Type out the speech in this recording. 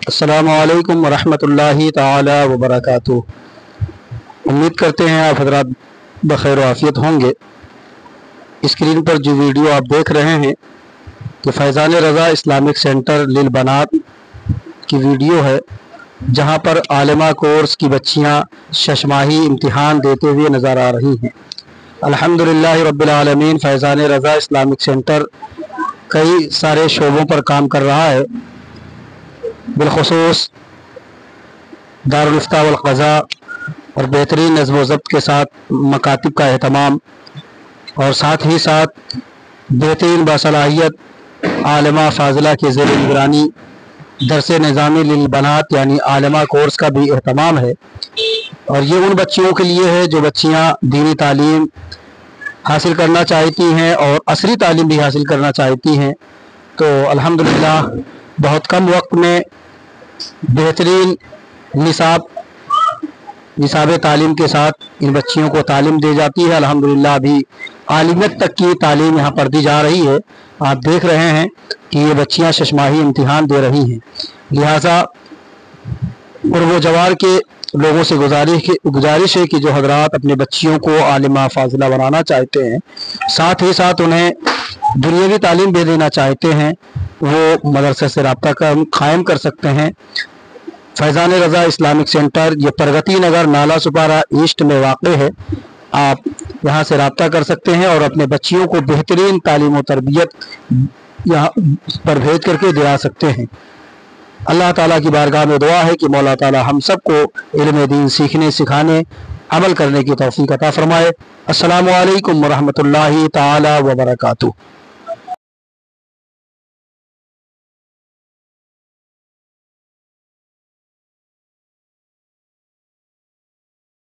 अस्सलामु अलैकुम वरहमतुल्लाहि ताला वबरकातुहू। उम्मीद करते हैं आप हजरात बखैर आफियत होंगे। स्क्रीन पर जो वीडियो आप देख रहे हैं कि फैज़ान रज़ा इस्लामिक सेंटर लिल बनात की वीडियो है, जहां पर आलिमा कोर्स की बच्चियां शशमाही इम्तिहान देते हुए नज़र आ रही हैं। अल्हम्दुलिल्लाह रब्बिल आलमीन, फैज़ान रज़ा इस्लामिक सेंटर कई सारे शोबों पर काम कर रहा है। बिलखुसूस दारुल इफ्ता वल क़ज़ा और बेहतरीन नज़्म व ज़ब्त के साथ मकातिब का एहतमाम, और साथ ही साथ बेहतरीन बासलाहियत आलिमा फ़ाज़िला के ज़ेर निगरानी दरस निज़ामी लिल बनात यानी आलिमा कोर्स का भी एहतमाम है। और ये उन बच्चियों के लिए है जो बच्चियाँ दीनी तालीम हासिल करना चाहती हैं और असरी तालीम भी हासिल करना चाहती हैं। तो अल्हम्दुलिल्लाह बहुत कम वक्त में बेहतरीन निसाब तालीम के साथ इन बच्चियों को तालीम दी जाती है। अल्हम्दुलिल्लाह अभी आलिमियत तक की तालीम यहाँ पर दी जा रही है। आप देख रहे हैं कि ये बच्चियाँ शशमाही इम्तिहान दे रही हैं। लिहाजा क़ुर्ब जवार के लोगों से गुजारिश है कि जो हजरात अपने बच्चियों को आलिमा फ़ाज़िला बनाना चाहते हैं, साथ ही साथ उन्हें दुनियावी तालीम भी देना चाहते हैं, वो मदरसे से रब्ता कायम कर सकते हैं। फैज़ान रज़ा इस्लामिक सेंटर ये प्रगति नगर नाला सुपारा ईस्ट में वाक़ है। आप यहाँ से रब्ता कर सकते हैं और अपने बच्चियों को बेहतरीन तालीम व तरबियत यहाँ पर भेज करके दिला सकते हैं। अल्लाह ताला की बारगाह में दुआ है कि मौला ताला हम सबको इल्म दीन सीखने, सिखाने, अमल करने की तौफीक अता फरमाए। अस्सलामु अलैकुम वरहमतुल्लाहि ताला वबरकातुहू।